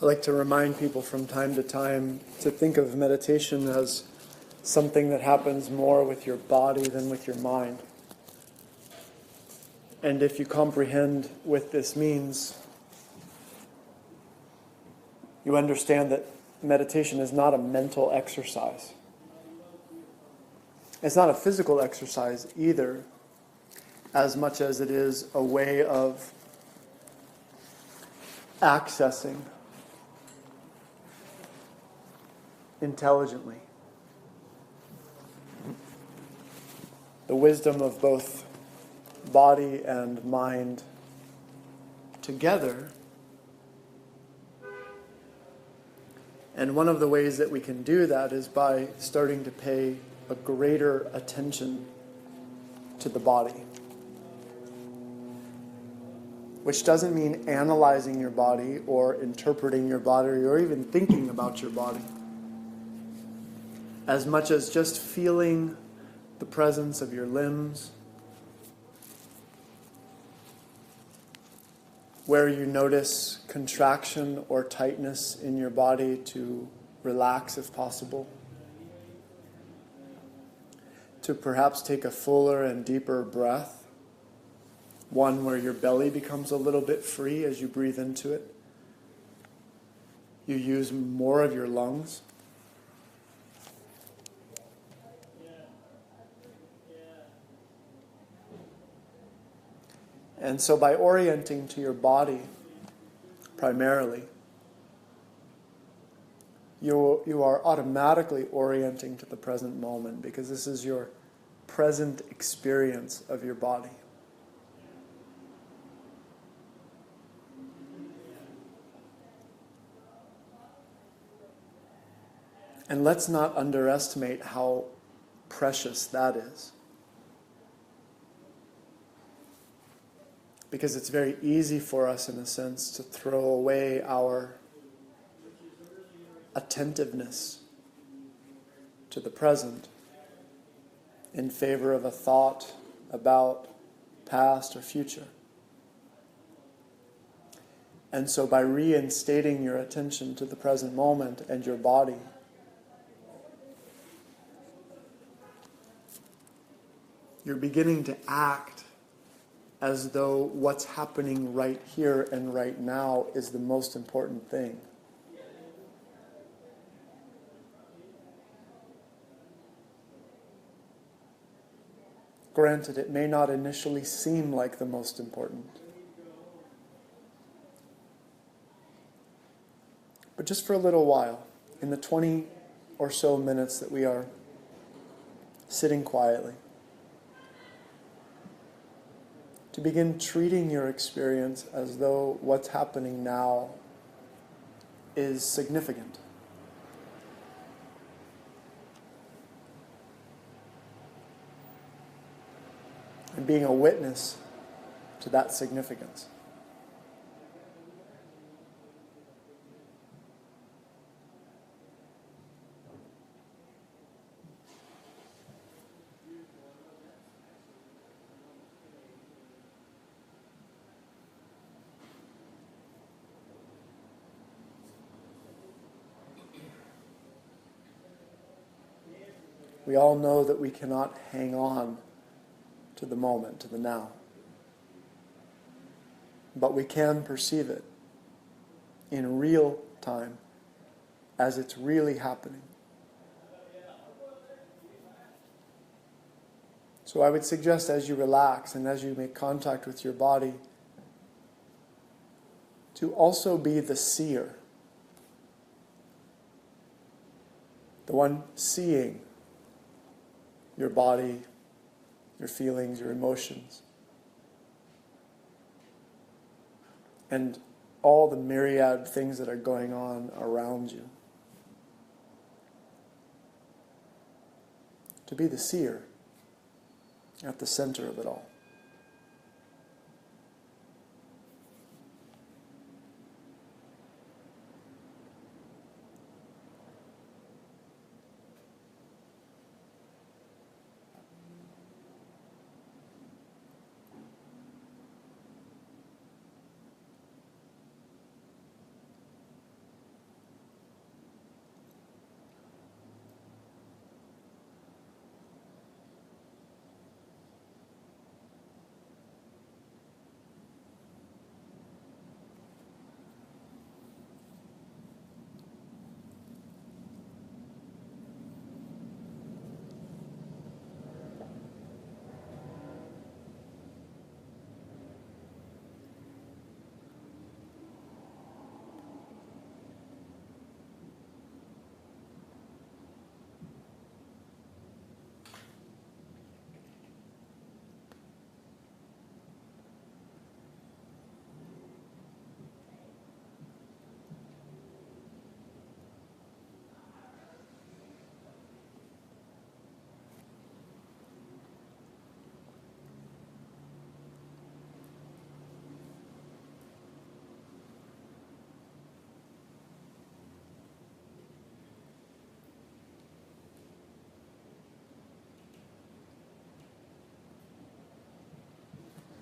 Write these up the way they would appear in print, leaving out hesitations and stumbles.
I like to remind people from time to time to think of meditation as something that happens more with your body than with your mind. And if you comprehend what this means, you understand that meditation is not a mental exercise. It's not a physical exercise either, as much as it is a way of accessing intelligently the wisdom of both body and mind together. And one of the ways that we can do that is by starting to pay a greater attention to the body. Which doesn't mean analyzing your body or interpreting your body or even thinking about your body, as much as just feeling the presence of your limbs, where you notice contraction or tightness in your body to relax if possible, to perhaps take a fuller and deeper breath, one where your belly becomes a little bit free as you breathe into it. You use more of your lungs. And so by orienting to your body primarily, you are automatically orienting to the present moment, because this is your present experience of your body. And let's not underestimate how precious that is. Because it's very easy for us, in a sense, to throw away our attentiveness to the present in favor of a thought about past or future. And so by reinstating your attention to the present moment and your body, you're beginning to act as though what's happening right here and right now is the most important thing. Granted, it may not initially seem like the most important. But just for a little while, in the 20 or so minutes that we are sitting quietly, to begin treating your experience as though what's happening now is significant. And being a witness to that significance. We all know that we cannot hang on to the moment, to the now. But we can perceive it in real time as it's really happening. So I would suggest, as you relax and as you make contact with your body, to also be the seer, the one seeing your body, your feelings, your emotions, and all the myriad things that are going on around you. To be the seer at the center of it all.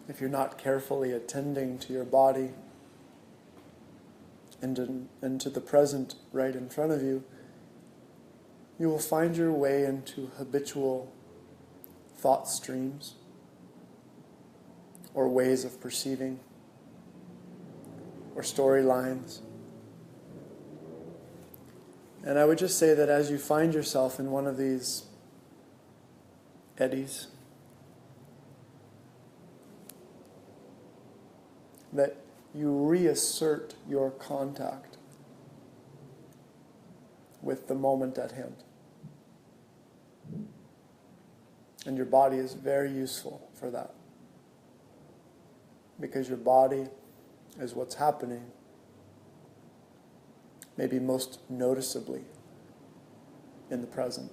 if you're not carefully attending to your body and to the present right in front of you, you will find your way into habitual thought streams or ways of perceiving or storylines. And I would just say that as you find yourself in one of these eddies, that you reassert your contact with the moment at hand. And your body is very useful for that. Because your body is what's happening, maybe most noticeably in the present.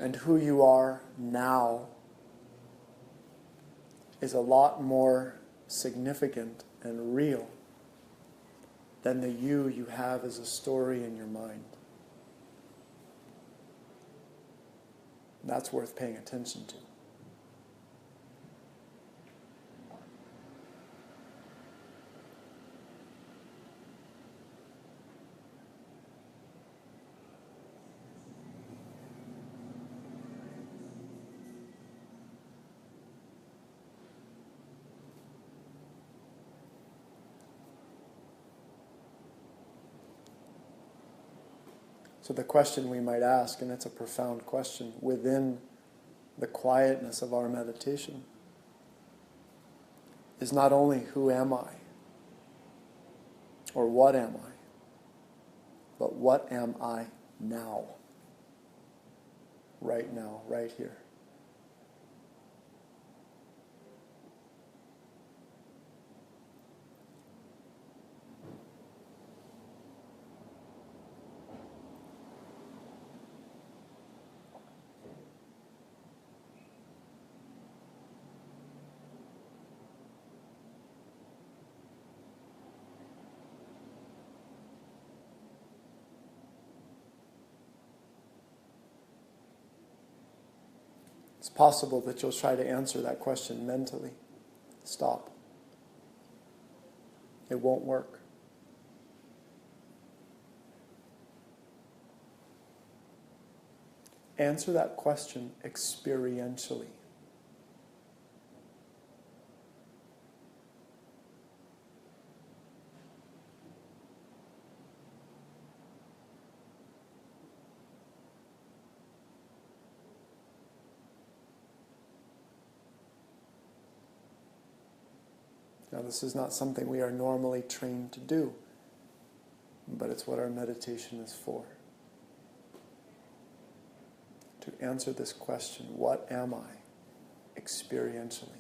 And who you are now is a lot more significant and real than the you have as a story in your mind. That's worth paying attention to. So the question we might ask, and it's a profound question, within the quietness of our meditation, is not only who am I, or what am I, but what am I now, right here. It's possible that you'll try to answer that question mentally. Stop. It won't work. Answer that question experientially. Now, this is not something we are normally trained to do, but it's what our meditation is for. To answer this question, what am I experientially?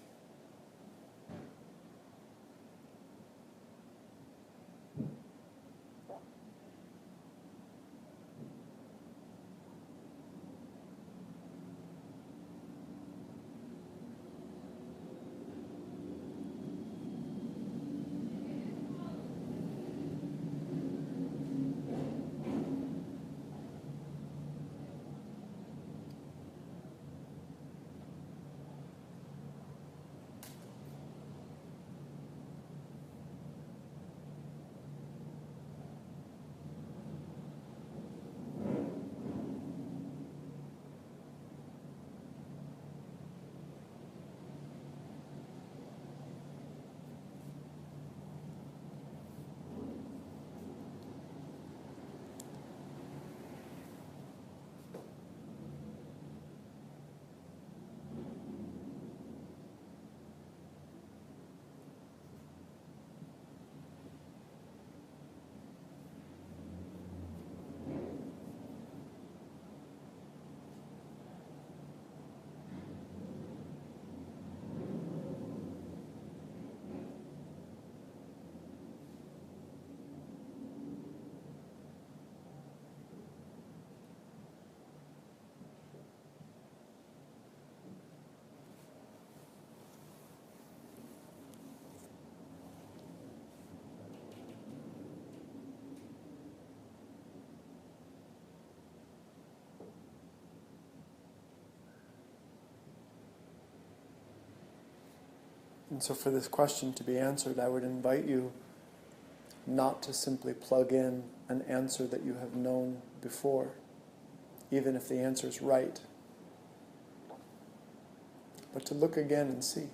And so for this question to be answered, I would invite you not to simply plug in an answer that you have known before, even if the answer is right, but to look again and see.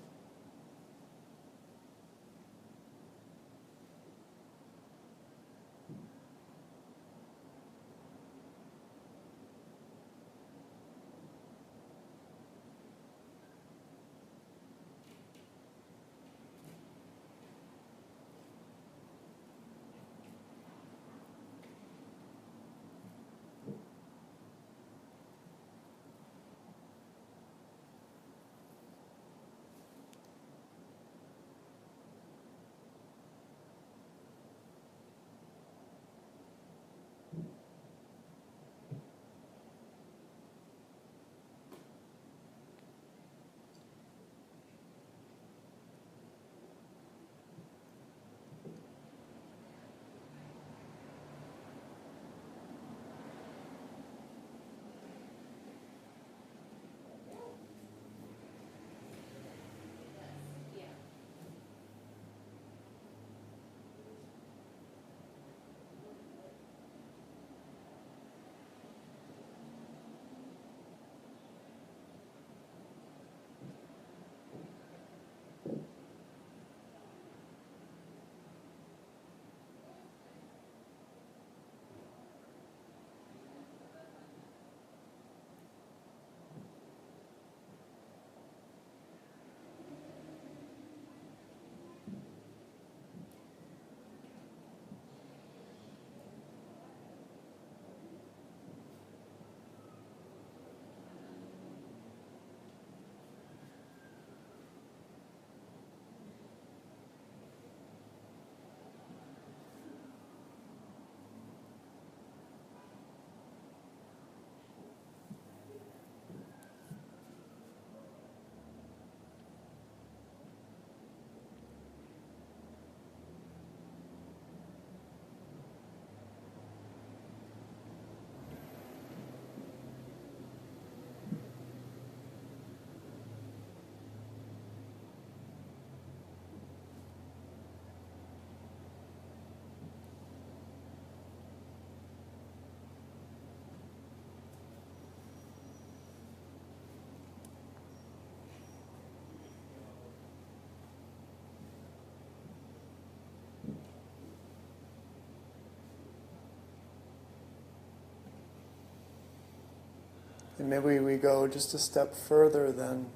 And maybe we go just a step further than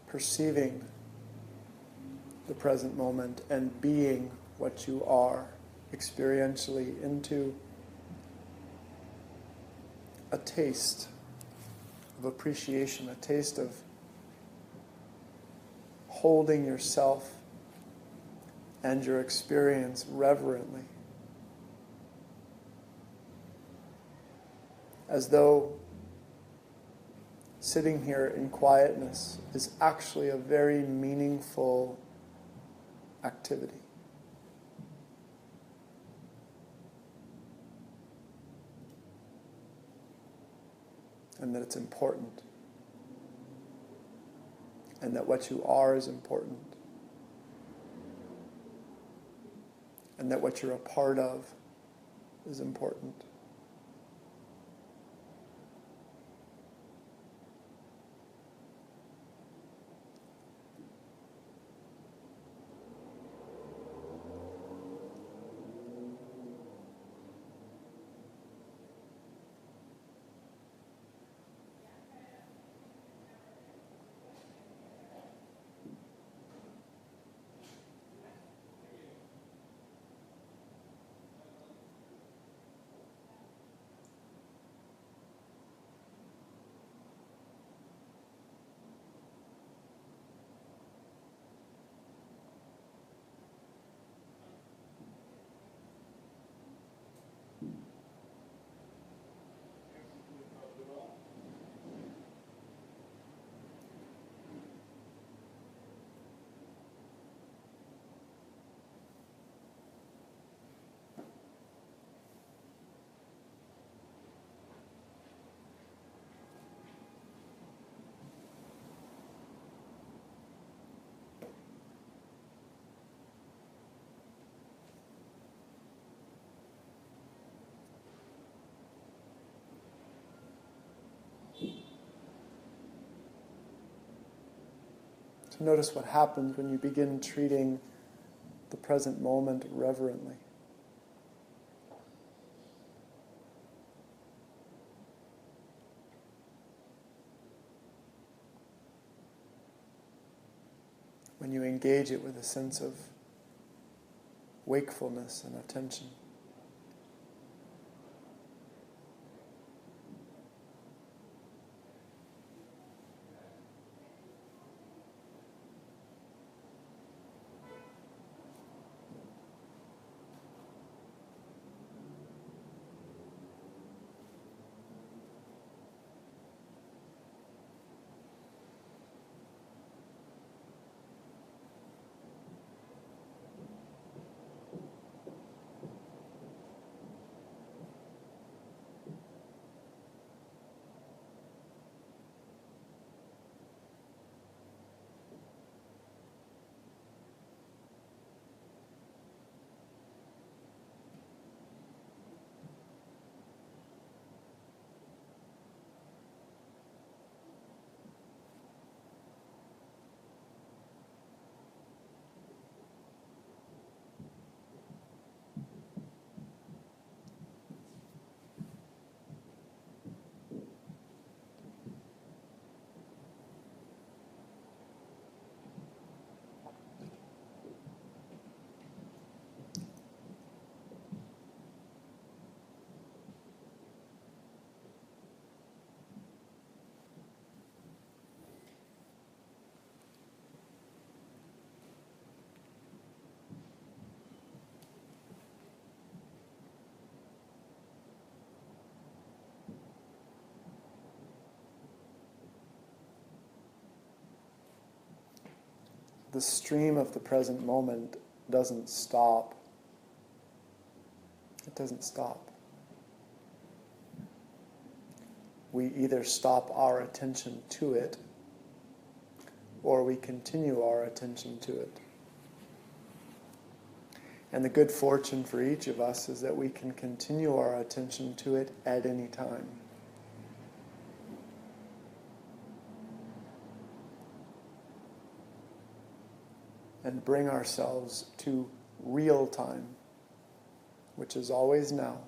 perceiving the present moment and being what you are experientially into a taste of appreciation, a taste of holding yourself and your experience reverently, as though sitting here in quietness is actually a very meaningful activity. And that it's important. And that what you are is important. And that what you're a part of is important. Notice what happens when you begin treating the present moment reverently. When you engage it with a sense of wakefulness and attention. The stream of the present moment doesn't stop. It doesn't stop. We either stop our attention to it, or we continue our attention to it. And the good fortune for each of us is that we can continue our attention to it at any time. And bring ourselves to real time, which is always now,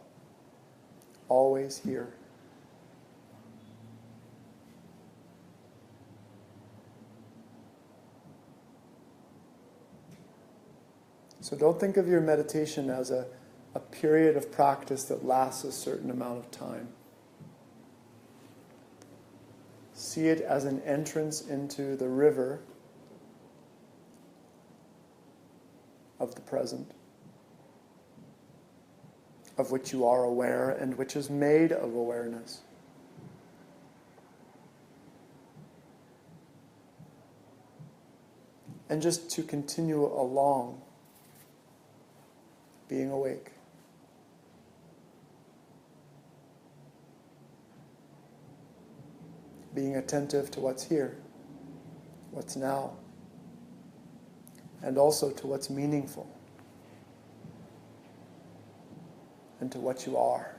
always here. So don't think of your meditation as a period of practice that lasts a certain amount of time. See it as an entrance into the river of the present, of which you are aware and which is made of awareness. And just to continue along, being awake. Being attentive to what's here, what's now, and also to what's meaningful, and to what you are.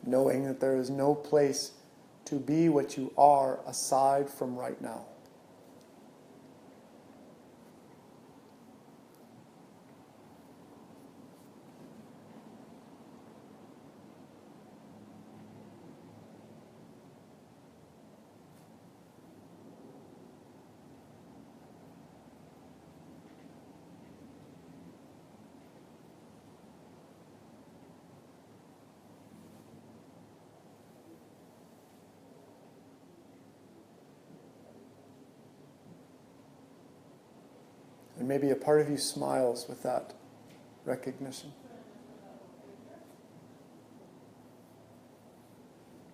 Knowing that there is no place to be what you are aside from right now. And maybe a part of you smiles with that recognition.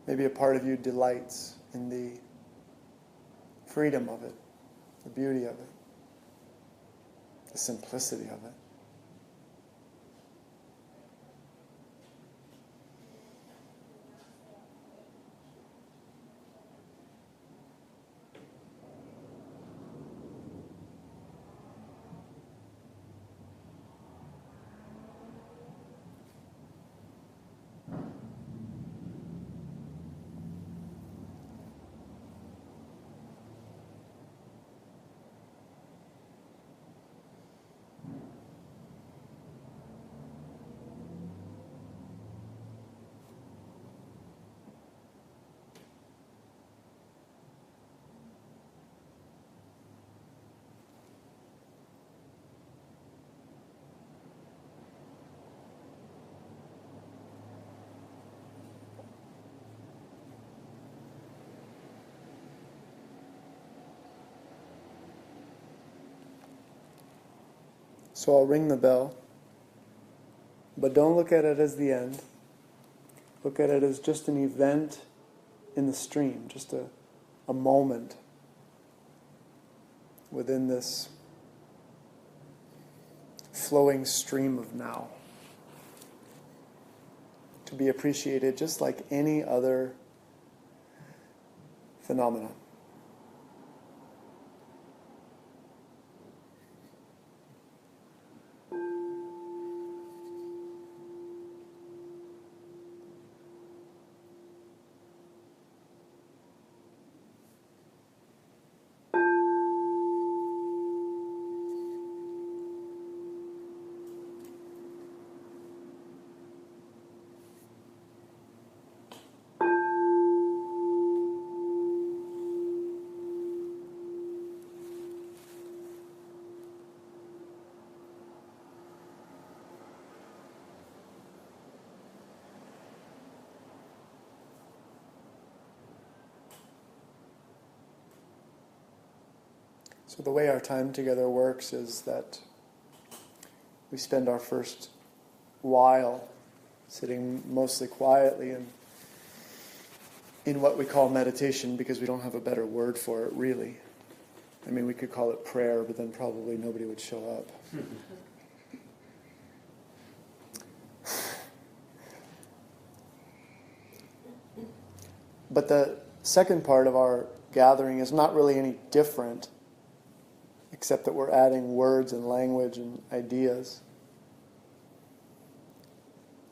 Maybe a part of you delights in the freedom of it, the beauty of it, the simplicity of it. So I'll ring the bell, but don't look at it as the end. Look at it as just an event in the stream, just a moment within this flowing stream of now, to be appreciated just like any other phenomena. So the way our time together works is that we spend our first while sitting mostly quietly in what we call meditation, because we don't have a better word for it, really. I mean, we could call it prayer, but then probably nobody would show up. But the second part of our gathering is not really any different, except that we're adding words and language and ideas.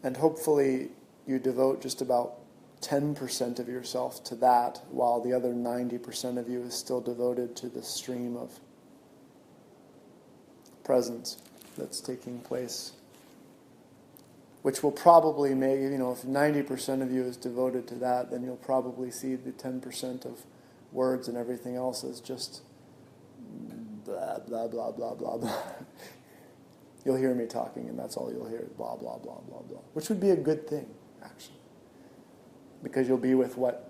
And hopefully you devote just about 10% of yourself to that, while the other 90% of you is still devoted to the stream of presence that's taking place. Which will probably make, if 90% of you is devoted to that, then you'll probably see the 10% of words and everything else as just blah, blah, blah, blah, blah, blah. You'll hear me talking, and that's all you'll hear, blah, blah, blah, blah, blah. Which would be a good thing, actually. Because you'll be with what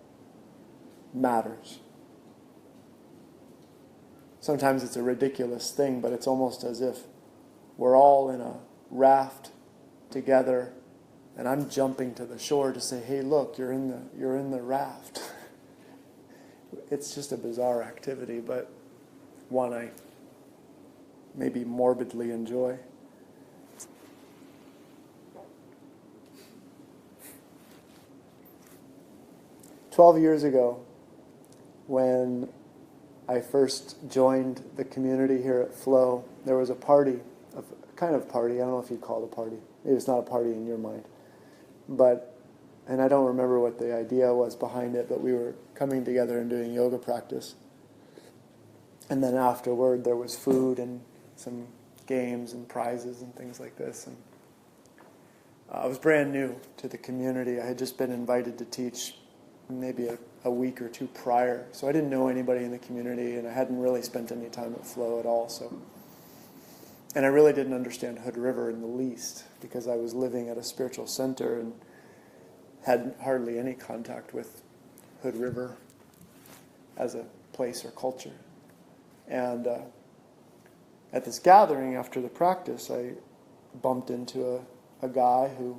matters. Sometimes it's a ridiculous thing, but it's almost as if we're all in a raft together, and I'm jumping to the shore to say, hey, look, you're in the raft. It's just a bizarre activity, but one I maybe morbidly enjoy. "12 years ago, when I first joined the community here at Flow, there was a party, a kind of party, I don't know if you'd call it a party. Maybe it's not a party in your mind. And I don't remember what the idea was behind it, but we were coming together and doing yoga practice. And then afterward, there was food and some games and prizes and things like this. And I was brand new to the community. I had just been invited to teach maybe a week or two prior. So I didn't know anybody in the community, and I hadn't really spent any time at Flow at all. And I really didn't understand Hood River in the least, because I was living at a spiritual center and had hardly any contact with Hood River as a place or culture. And at this gathering after the practice, I bumped into a guy who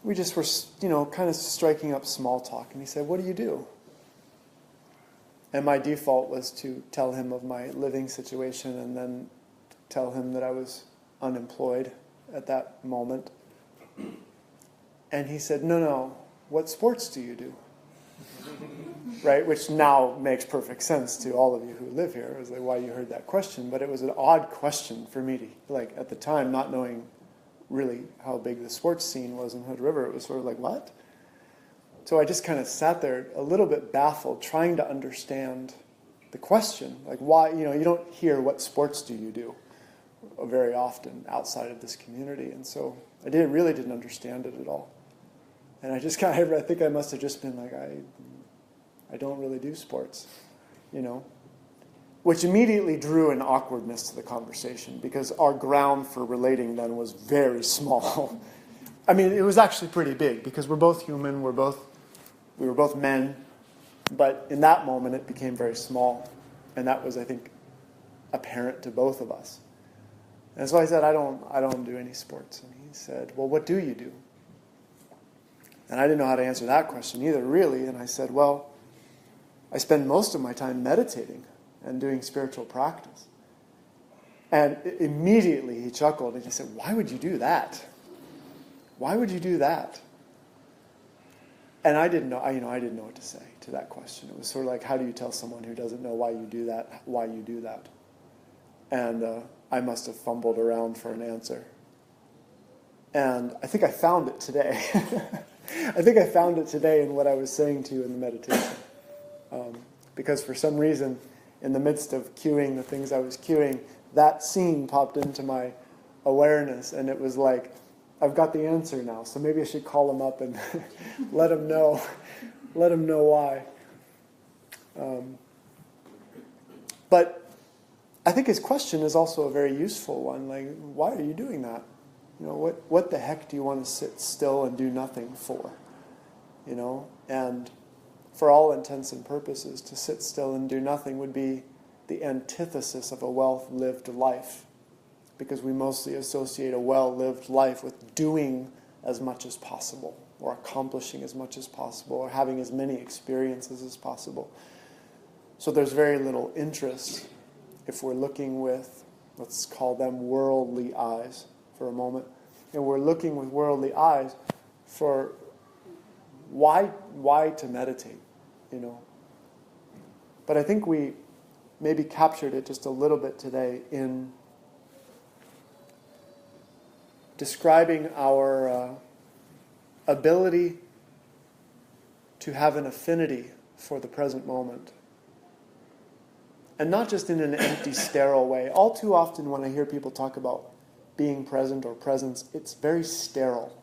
we just were, kind of striking up small talk. And he said, "What do you do?" And my default was to tell him of my living situation and then tell him that I was unemployed at that moment. And he said, no, what sports do you do? Right, which now makes perfect sense to all of you who live here. It was like, why you heard that question. But it was an odd question for me to, at the time, not knowing really how big the sports scene was in Hood River. It was sort of like, what? So I just kind of sat there a little bit baffled, trying to understand the question. Like, why, you don't hear what sports do you do very often outside of this community. And so I really didn't understand it at all. And I think I must have just been like, I don't really do sports, Which immediately drew an awkwardness to the conversation, because our ground for relating then was very small. I mean, it was actually pretty big, because we're both human, we were both men, but in that moment it became very small. And that was, I think, apparent to both of us. And so I said, I don't do any sports. And he said, well, what do you do? And I didn't know how to answer that question either, really. And I said, well, I spend most of my time meditating and doing spiritual practice. And immediately he chuckled and he said, why would you do that? Why would you do that? And I didn't know what to say to that question. It was sort of like, how do you tell someone who doesn't know why you do that? And I must have fumbled around for an answer. And I think I found it today. I think I found it today in what I was saying to you in the meditation. Because for some reason, in the midst of cueing the things I was cueing, that scene popped into my awareness, and it was like, I've got the answer now, so maybe I should call him up and let him know why. But I think his question is also a very useful one. Like, why are you doing that? You know, what the heck do you want to sit still and do nothing for? You know, and for all intents and purposes, to sit still and do nothing would be the antithesis of a well-lived life, because we mostly associate a well-lived life with doing as much as possible, or accomplishing as much as possible, or having as many experiences as possible. So there's very little interest if we're looking with, let's call them worldly eyes for a moment, and we're looking with worldly eyes for why to meditate, you know. But I think we maybe captured it just a little bit today in describing our ability to have an affinity for the present moment. And not just in an empty, sterile way. All too often when I hear people talk about being present or presence, it's very sterile.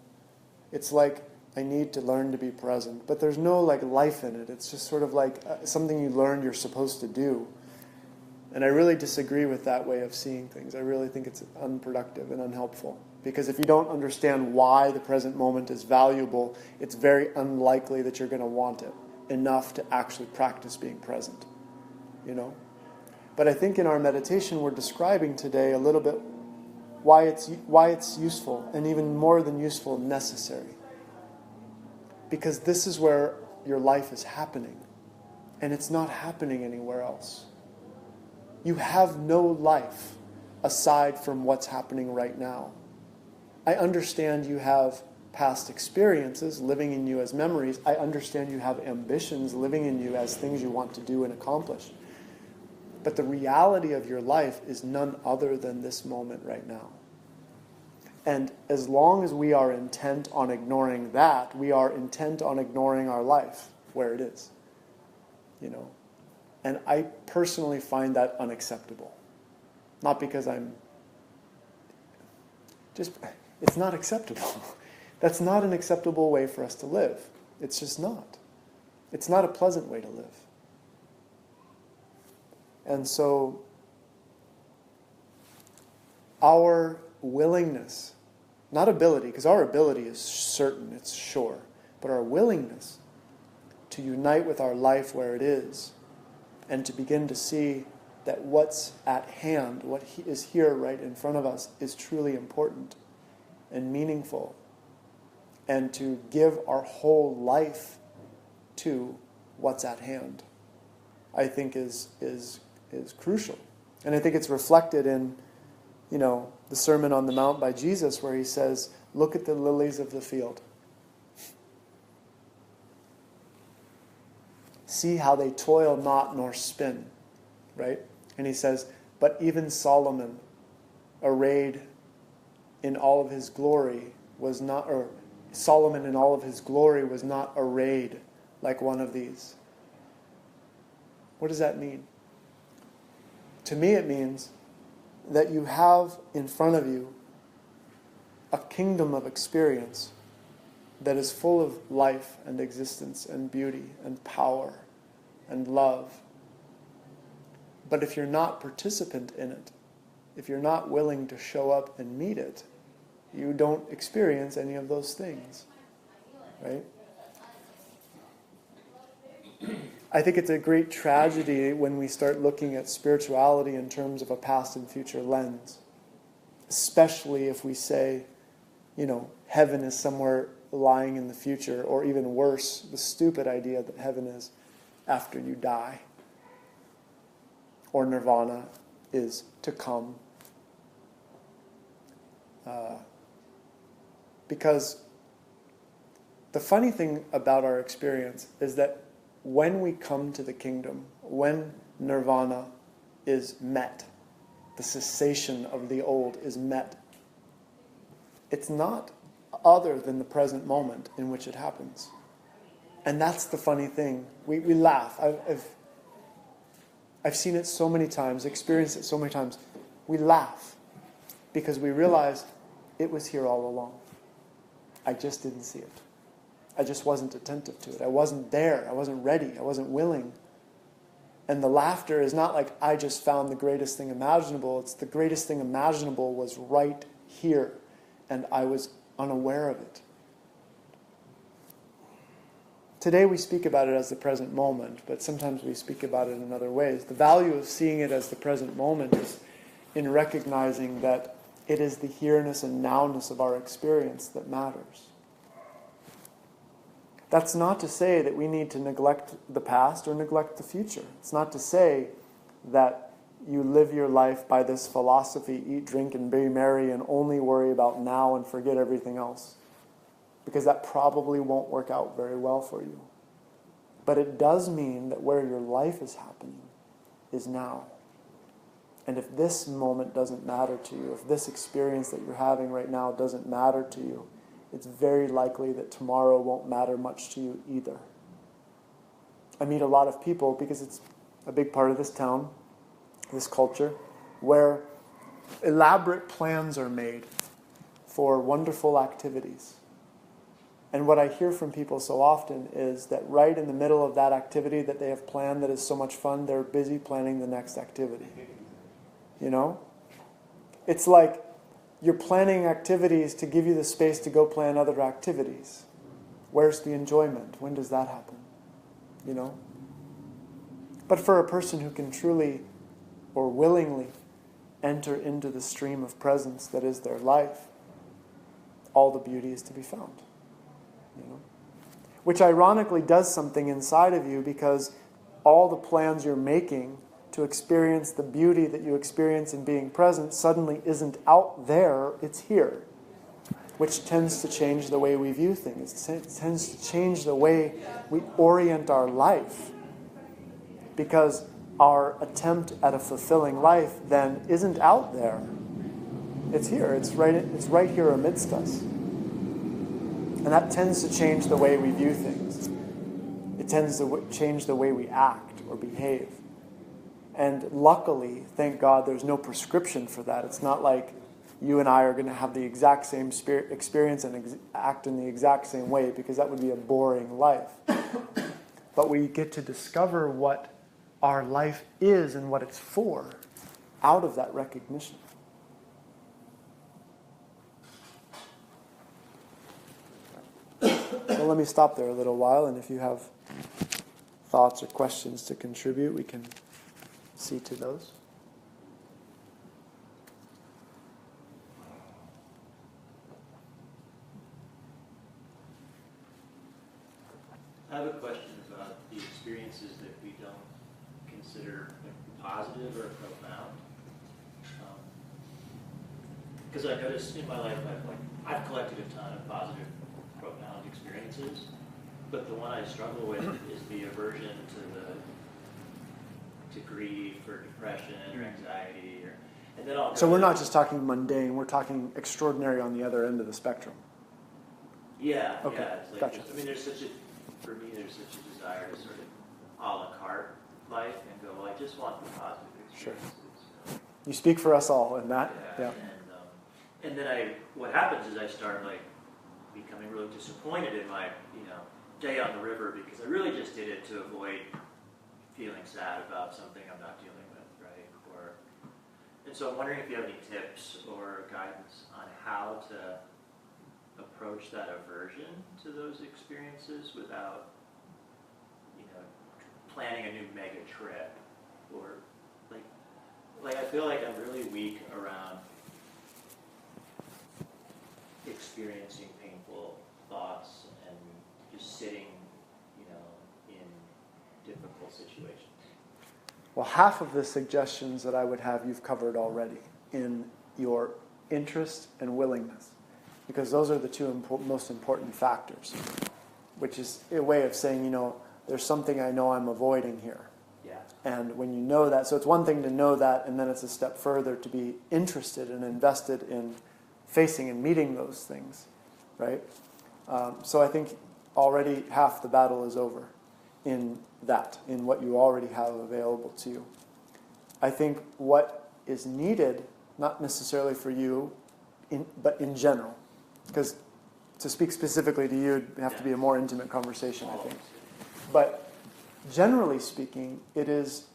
It's like, I need to learn to be present. But there's no like life in it. It's just sort of like something you learned you're supposed to do. And I really disagree with that way of seeing things. I really think it's unproductive and unhelpful. Because if you don't understand why the present moment is valuable, it's very unlikely that you're going to want it enough to actually practice being present. You know? But I think in our meditation we're describing today a little bit why it's useful, and even more than useful, necessary. Because this is where your life is happening. And it's not happening anywhere else. You have no life aside from what's happening right now. I understand you have past experiences living in you as memories. I understand you have ambitions living in you as things you want to do and accomplish. But the reality of your life is none other than this moment right now. And as long as we are intent on ignoring that, we are intent on ignoring our life where it is. You know? And I personally find that unacceptable. Not because it's not acceptable. That's not an acceptable way for us to live. It's just not. It's not a pleasant way to live. And so, our willingness, not ability, because our ability is certain, it's sure, but our willingness to unite with our life where it is, and to begin to see that what's at hand, what is here right in front of us, is truly important and meaningful, and to give our whole life to what's at hand, I think is crucial. And I think it's reflected in, you know, the Sermon on the Mount by Jesus, where he says, look at the lilies of the field. See how they toil not nor spin, right? And he says, but even Solomon, arrayed in all of his glory, was not arrayed like one of these. What does that mean? To me it means that you have in front of you a kingdom of experience that is full of life and existence and beauty and power and love. But if you're not participant in it, if you're not willing to show up and meet it, you don't experience any of those things, right? I think it's a great tragedy when we start looking at spirituality in terms of a past and future lens, especially if we say, heaven is somewhere lying in the future, or even worse, the stupid idea that heaven is after you die, or nirvana is to come. Because the funny thing about our experience is that when we come to the kingdom, when nirvana is met, the cessation of the old is met, it's not other than the present moment in which it happens. And that's the funny thing. We laugh. I've seen it so many times, experienced it so many times. We laugh because we realize it was here all along. I just didn't see it. I just wasn't attentive to it. I wasn't there. I wasn't ready. I wasn't willing. And the laughter is not like I just found the greatest thing imaginable. It's the greatest thing imaginable was right here, and I was unaware of it. Today we speak about it as the present moment, but sometimes we speak about it in other ways. The value of seeing it as the present moment is in recognizing that it is the here-ness and now-ness of our experience that matters. That's not to say that we need to neglect the past or neglect the future. It's not to say that you live your life by this philosophy, eat, drink, and be merry, and only worry about now and forget everything else. Because that probably won't work out very well for you. But it does mean that where your life is happening is now. And if this moment doesn't matter to you, if this experience that you're having right now doesn't matter to you, it's very likely that tomorrow won't matter much to you either. I meet a lot of people, because it's a big part of this town, this culture, where elaborate plans are made for wonderful activities. And what I hear from people so often is that right in the middle of that activity that they have planned that is so much fun, they're busy planning the next activity. It's like you're planning activities to give you the space to go plan other activities. Where's the enjoyment? When does that happen? But for a person who can truly or willingly enter into the stream of presence that is their life, all the beauty is to be found. Which ironically does something inside of you, because all the plans you're making to experience the beauty that you experience in being present suddenly isn't out there, it's here. Which tends to change the way we view things. It tends to change the way we orient our life. Because our attempt at a fulfilling life then isn't out there. It's here. It's right here amidst us. And that tends to change the way we view things. It tends to change the way we act or behave. And luckily, thank God, there's no prescription for that. It's not like you and I are going to have the exact same experience and act in the exact same way, because that would be a boring life. But we get to discover what our life is and what it's for out of that recognition. So let me stop there a little while, and if you have thoughts or questions to contribute, we can see to those. I have a question about the experiences that we don't consider positive or profound. Because I noticed in my life, I've collected a ton of positive, profound experiences, but the one I struggle with is the aversion to grief or depression or anxiety, and then So we're not just talking mundane; we're talking extraordinary on the other end of the spectrum. Yeah. Okay. Yeah. It's like, Gotcha. there's such a desire to sort of a la carte life and go, well, I just want the positive experiences. Sure. You speak for us all in that. Yeah. And then what happens is I start becoming really disappointed in my day on the river, because I really just did it to avoid feeling sad about something I'm not dealing with, right? And so I'm wondering if you have any tips or guidance on how to approach that aversion to those experiences without planning a new mega trip, or like I feel like I'm really weak around experiencing painful thoughts and just sitting, in difficult situations. Well, half of the suggestions that I would have you've covered already in your interest and willingness, because those are the two most important factors, which is a way of saying, there's something I know I'm avoiding here. Yeah. And when you know that, so it's one thing to know that, and then it's a step further to be interested and invested in facing and meeting those things, right? So I think already half the battle is over in that, in what you already have available to you. I think what is needed, not necessarily for you, but in general, because to speak specifically to you, it'd have to be a more intimate conversation, I think. But generally speaking, it is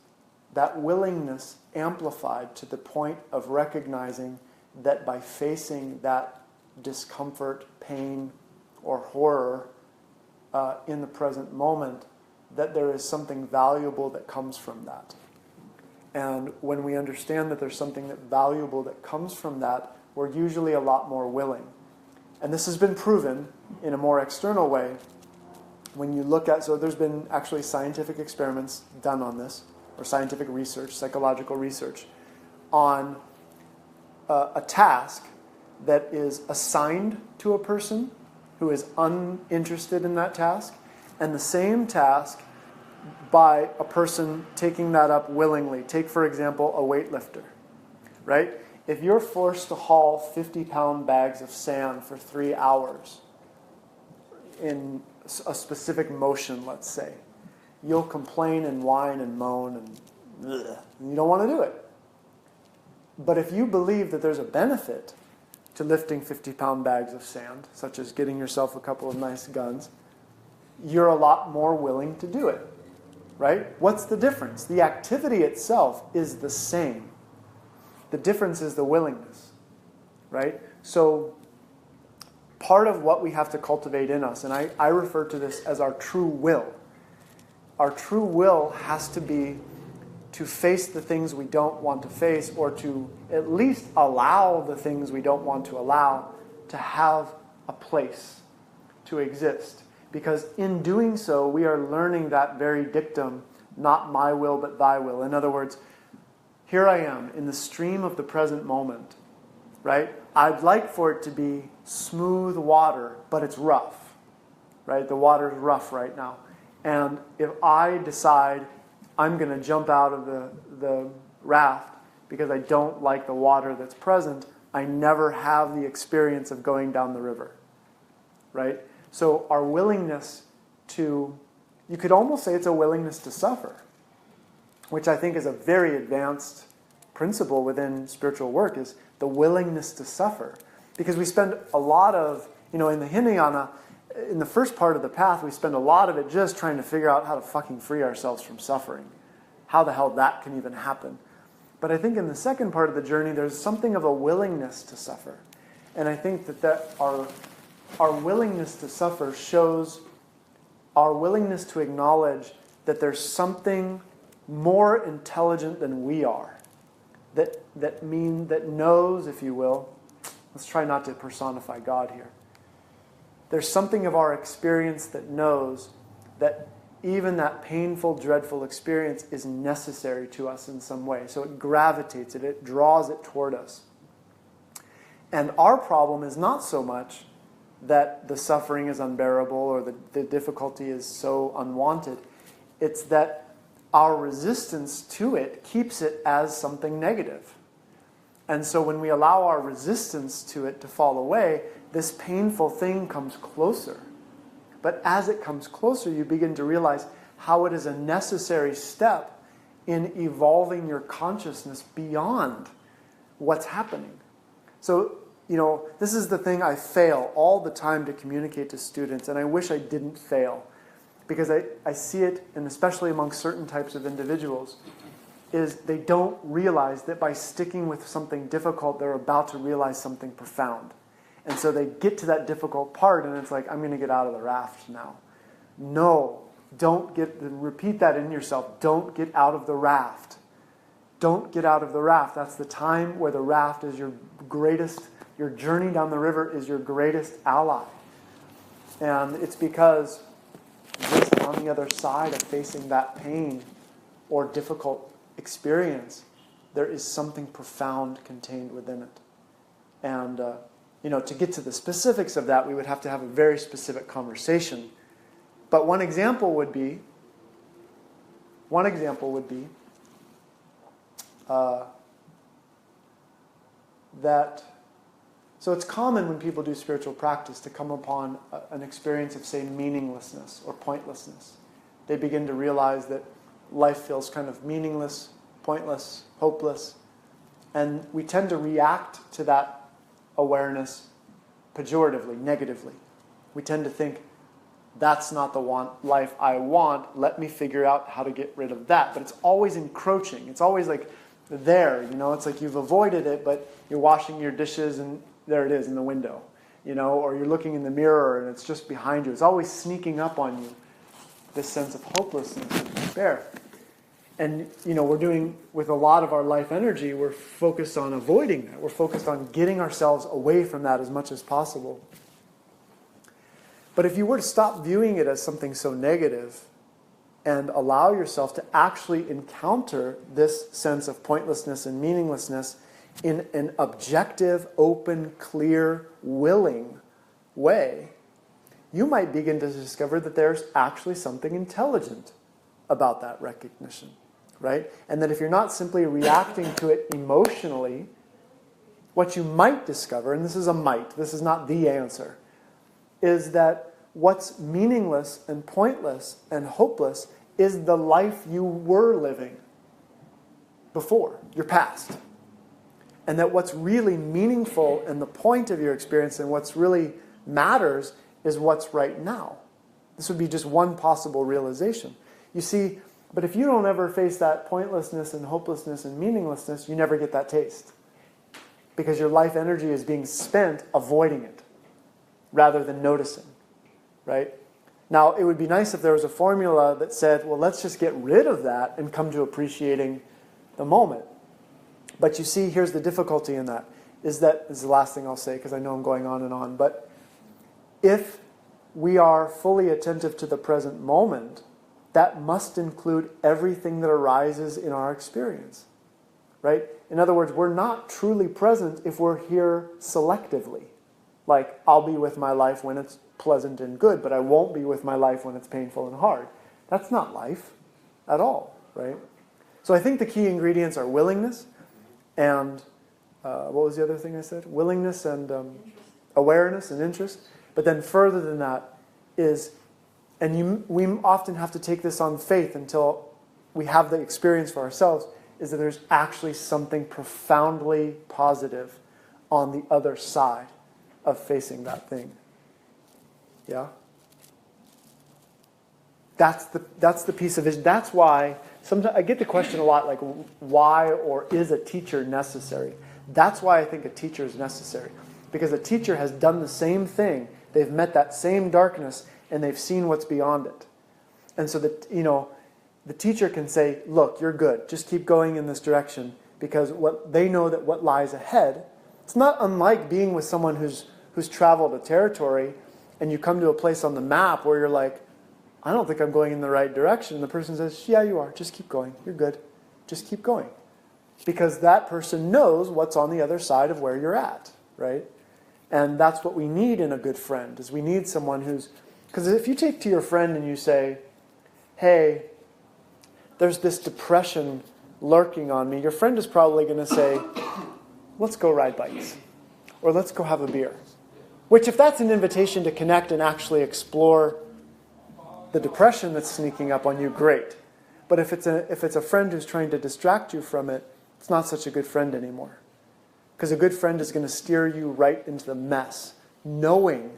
that willingness amplified to the point of recognizing that by facing that discomfort, pain, or horror in the present moment, that there is something valuable that comes from that. And when we understand that there's something valuable that comes from that, we're usually a lot more willing. And this has been proven in a more external way. When you look at, so there's been actually scientific experiments done on this, or scientific research, psychological research, on a task that is assigned to a person who is uninterested in that task, and the same task by a person taking that up willingly. Take, for example, a weightlifter, right? If you're forced to haul 50-pound bags of sand for 3 hours in a specific motion, let's say, you'll complain and whine and moan and you don't want to do it. But if you believe that there's a benefit to lifting 50-pound bags of sand, such as getting yourself a couple of nice guns, you're a lot more willing to do it, right? What's the difference? The activity itself is the same. The difference is the willingness, right? So part of what we have to cultivate in us, and I refer to this as our true will. Our true will has to be to face the things we don't want to face, or to at least allow the things we don't want to allow to have a place to exist. Because in doing so, we are learning that very dictum, not my will, but thy will. In other words, here I am in the stream of the present moment, right? I'd like for it to be smooth water, but it's rough, right? The water's rough right now. And if I decide I'm going to jump out of the raft because I don't like the water that's present, I never have the experience of going down the river, right? So our willingness to, you could almost say it's a willingness to suffer, which I think is a very advanced principle within spiritual work, is the willingness to suffer. Because we spend a lot of, in the Hinayana, in the first part of the path, we spend a lot of it just trying to figure out how to fucking free ourselves from suffering. How the hell that can even happen. But I think in the second part of the journey, there's something of a willingness to suffer. And I think that our willingness to suffer shows our willingness to acknowledge that there's something more intelligent than we are. That knows, if you will. Let's try not to personify God here. There's something of our experience that knows that even that painful, dreadful experience is necessary to us in some way. So it gravitates it draws it toward us. And our problem is not so much that the suffering is unbearable or the difficulty is so unwanted. It's that our resistance to it keeps it as something negative. And so when we allow our resistance to it to fall away, this painful thing comes closer. But as it comes closer, you begin to realize how it is a necessary step in evolving your consciousness beyond what's happening. So, this is the thing I fail all the time to communicate to students, and I wish I didn't fail, because I see it, and especially among certain types of individuals, is they don't realize that by sticking with something difficult, they're about to realize something profound. And so they get to that difficult part, and it's like, I'm going to get out of the raft now. No, repeat that in yourself. Don't get out of the raft. Don't get out of the raft. That's the time where the raft is your journey down the river is your greatest ally. And it's because just on the other side of facing that pain or difficult experience, there is something profound contained within it. And, to get to the specifics of that, we would have to have a very specific conversation. But one example would be that, so it's common when people do spiritual practice to come upon an experience of, say, meaninglessness or pointlessness. They begin to realize that life feels kind of meaningless, pointless, hopeless, and we tend to react to that awareness pejoratively, negatively. We tend to think, that's not the life I want, let me figure out how to get rid of that. But it's always encroaching. It's always like there, it's like you've avoided it, but you're washing your dishes and there it is in the window, or you're looking in the mirror and it's just behind you. It's always sneaking up on you, this sense of hopelessness and despair. And, we're doing, with a lot of our life energy, we're focused on avoiding that. We're focused on getting ourselves away from that as much as possible. But if you were to stop viewing it as something so negative and allow yourself to actually encounter this sense of pointlessness and meaninglessness in an objective, open, clear, willing way, you might begin to discover that there's actually something intelligent about that recognition, right? And that if you're not simply reacting to it emotionally, what you might discover, and this is a might, this is not the answer, is that what's meaningless and pointless and hopeless is the life you were living before, your past. And that what's really meaningful and the point of your experience and what's really matters is what's right now. This would be just one possible realization. You see, but if you don't ever face that pointlessness and hopelessness and meaninglessness, you never get that taste. Because your life energy is being spent avoiding it rather than noticing, right? Now, it would be nice if there was a formula that said, well, let's just get rid of that and come to appreciating the moment. But you see, here's the difficulty in that, is that, this is the last thing I'll say because I know I'm going on and on, but if we are fully attentive to the present moment, that must include everything that arises in our experience, right? In other words, we're not truly present if we're here selectively. Like, I'll be with my life when it's pleasant and good, but I won't be with my life when it's painful and hard. That's not life at all, right? So I think the key ingredients are willingness and, what was the other thing I said? Willingness and awareness and interest. But then further than that is, and we often have to take this on faith until we have the experience for ourselves, is that there's actually something profoundly positive on the other side of facing that thing. Yeah? That's the piece of vision. That's why sometimes I get the question a lot, like, why or is a teacher necessary? That's why I think a teacher is necessary. Because a teacher has done the same thing. They've met that same darkness and they've seen what's beyond it. And so that, the teacher can say, look, you're good. Just keep going in this direction, because they know that what lies ahead, it's not unlike being with someone who's traveled a territory and you come to a place on the map where you're like, I don't think I'm going in the right direction. And the person says, yeah, you are. Just keep going. You're good. Just keep going. Because that person knows what's on the other side of where you're at, right? And that's what we need in a good friend, is we need someone who's... Because if you take to your friend and you say, hey, there's this depression lurking on me, your friend is probably going to say, let's go ride bikes. Or let's go have a beer. Which, if that's an invitation to connect and actually explore the depression that's sneaking up on you, great. But if it's a friend who's trying to distract you from it, it's not such a good friend anymore. Because a good friend is going to steer you right into the mess, knowing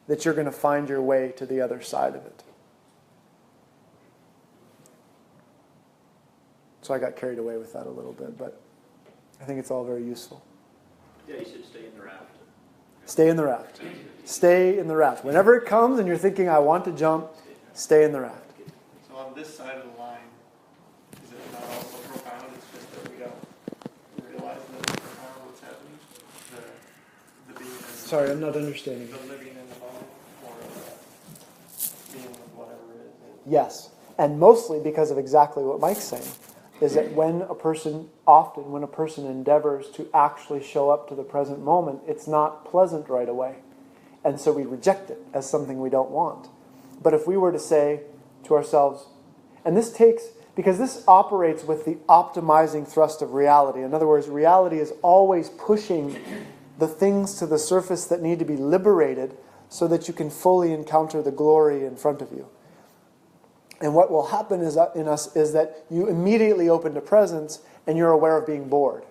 that you're going to find your way to the other side of it. So I got carried away with that a little bit, but I think it's all very useful. Yeah, you should stay in the raft. Stay in the raft. Stay in the raft. Whenever it comes and you're thinking, I want to jump, stay in the raft. this side of the line, is it not also profound? It's just that we don't realize that it's profound what's happening. The being in the Sorry, I'm not understanding. the living in the moment, or being with whatever it is. Yes, and mostly because of exactly what Mike's saying, is that when a person endeavors to actually show up to the present moment, it's not pleasant right away. And so we reject it as something we don't want. But if we were to say to ourselves, and because this operates with the optimizing thrust of reality. In other words, reality is always pushing the things to the surface that need to be liberated so that you can fully encounter the glory in front of you. And what will happen in us is that you immediately open to presence and you're aware of being bored,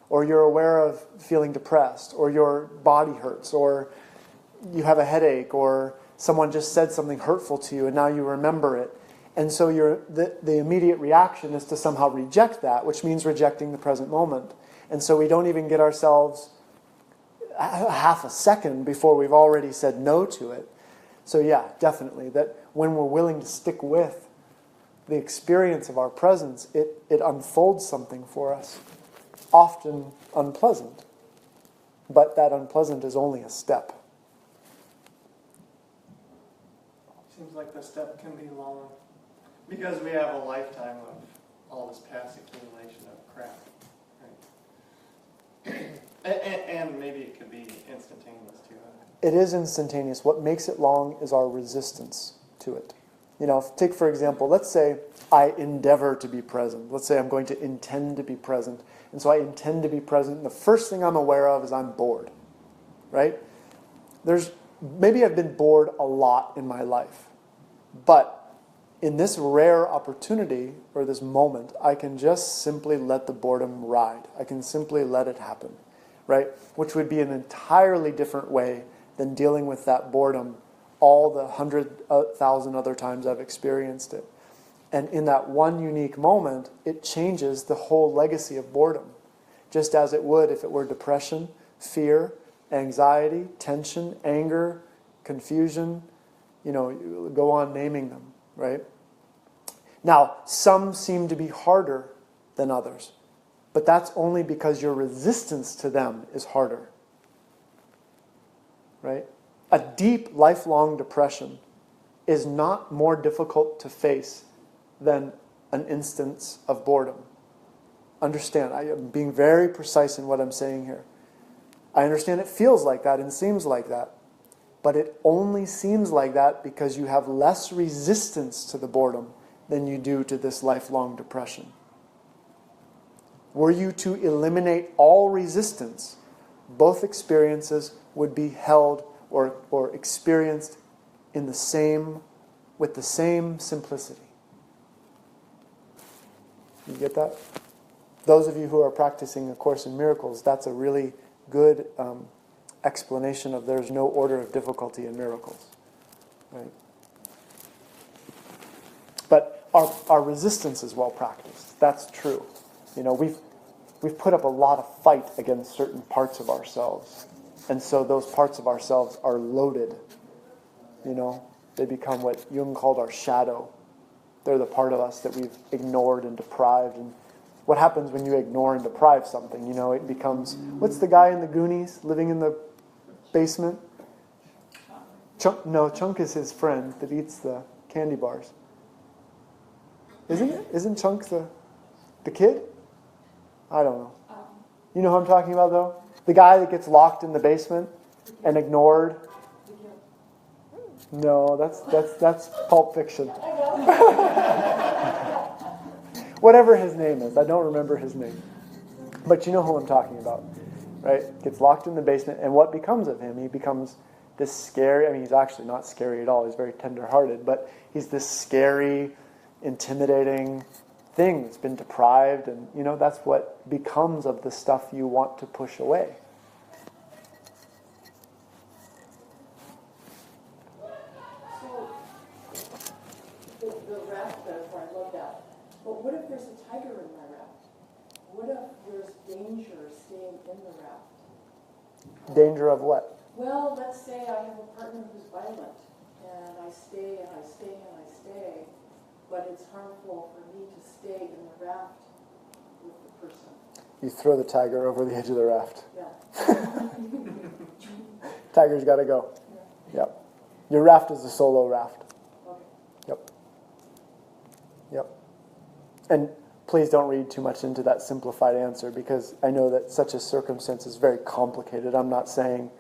or you're aware of feeling depressed, or your body hurts, or you have a headache, or someone just said something hurtful to you and now you remember it. And so the immediate reaction is to somehow reject that, which means rejecting the present moment. And so we don't even get ourselves half a second before we've already said no to it. So yeah, definitely, that when we're willing to stick with the experience of our presence, it unfolds something for us, often unpleasant. But that unpleasant is only a step. Seems like the step can be long, because we have a lifetime of all this past accumulation of crap, right? And maybe it could be instantaneous too. It is instantaneous. What makes it long is our resistance to it. Take for example, let's say I endeavor to be present. Let's say I'm going to intend to be present. And so I intend to be present, and the first thing I'm aware of is I'm bored, right? Maybe I've been bored a lot in my life, but in this rare opportunity, or this moment, I can just simply let the boredom ride. I can simply let it happen, right? Which would be an entirely different way than dealing with that boredom all the 100,000 other times I've experienced it. And in that one unique moment, it changes the whole legacy of boredom, just as it would if it were depression, fear, anxiety, tension, anger, confusion, you go on naming them, right? Now, some seem to be harder than others, but that's only because your resistance to them is harder, right? A deep, lifelong depression is not more difficult to face than an instance of boredom. Understand, I am being very precise in what I'm saying here. I understand it feels like that and seems like that, but it only seems like that because you have less resistance to the boredom than you do to this lifelong depression. Were you to eliminate all resistance, both experiences would be held or experienced with the same simplicity. You get that? Those of you who are practicing A Course in Miracles, that's a really good explanation of there's no order of difficulty in miracles. Right? But our resistance is well practiced. That's true. We've put up a lot of fight against certain parts of ourselves. And so those parts of ourselves are loaded. They become what Jung called our shadow. They're the part of us that we've ignored and deprived. And what happens when you ignore and deprive something? It becomes, what's the guy in the Goonies living in the basement? Chunk? No, Chunk is his friend that eats the candy bars. Isn't it? Isn't Chunk the kid? I don't know. You know who I'm talking about, though? The guy that gets locked in the basement and ignored. No, that's Pulp Fiction. Whatever his name is, I don't remember his name. But you know who I'm talking about, right? Gets locked in the basement, and what becomes of him? He becomes this scary, he's actually not scary at all, he's very tender-hearted, but he's this scary, intimidating thing that's been deprived, and that's what becomes of the stuff you want to push away. The raft metaphor, I love that. But what if there's a tiger in my raft? What if there's danger staying in the raft? Danger of what? Well, let's say I have a partner who's violent, and I stay and I stay and I stay, but it's harmful for me to stay in the raft with the person. You throw the tiger over the edge of the raft. Yeah. Tiger's got to go. Yep. Your raft is a solo raft. Okay. Yep. Yep. And please don't read too much into that simplified answer, because I know that such a circumstance is very complicated. I'm not saying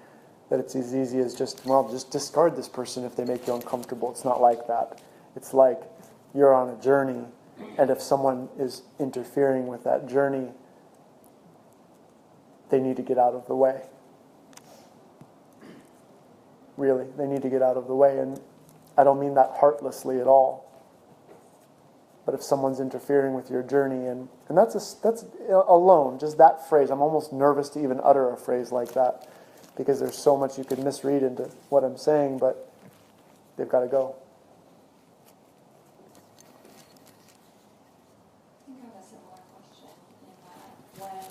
that it's as easy as just discard this person if they make you uncomfortable. It's not like that. It's like you're on a journey, and if someone is interfering with that journey, they need to get out of the way. Really, they need to get out of the way. And I don't mean that heartlessly at all. But if someone's interfering with your journey, and that's alone, just that phrase, I'm almost nervous to even utter a phrase like that, because there's so much you could misread into what I'm saying, but they've got to go. I think I have a similar question in that when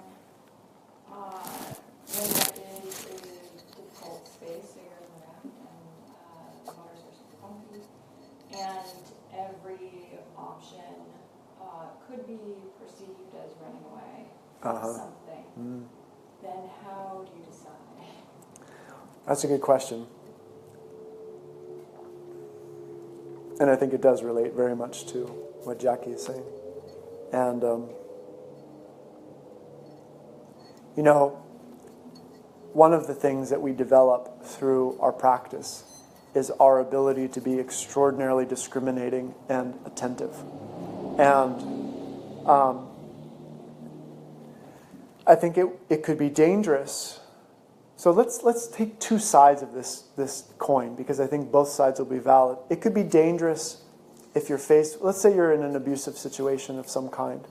there is a difficult space, so you're in the raft and the waters are super bumpy, and every option could be perceived as running away from something, then how do you decide? That's a good question. And I think it does relate very much to what Jackie is saying. And, one of the things that we develop through our practice is our ability to be extraordinarily discriminating and attentive. And I think it could be dangerous. So let's take two sides of this coin, because I think both sides will be valid. It could be dangerous if you're faced, let's say you're in an abusive situation of some kind.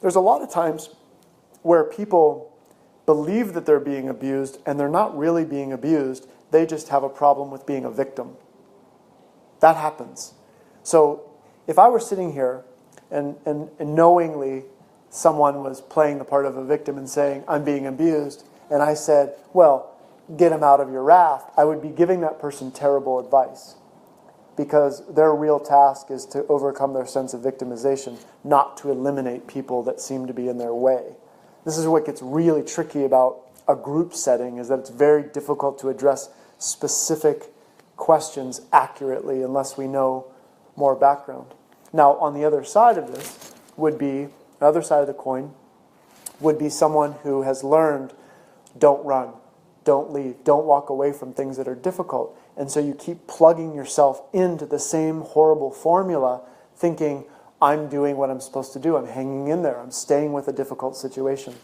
There's a lot of times where people believe that they're being abused, and they're not really being abused. They just have a problem with being a victim. That happens. So if I were sitting here and knowingly someone was playing the part of a victim and saying, I'm being abused, and I said, well, get him out of your raft, I would be giving that person terrible advice, because their real task is to overcome their sense of victimization, not to eliminate people that seem to be in their way. This is what gets really tricky about a group setting, is that it's very difficult to address specific questions accurately unless we know more background. Now, on the other side of this would be, the other side of the coin, would be someone who has learned, don't run, don't leave, don't walk away from things that are difficult. And so you keep plugging yourself into the same horrible formula, thinking, I'm doing what I'm supposed to do, I'm hanging in there, I'm staying with a difficult situation.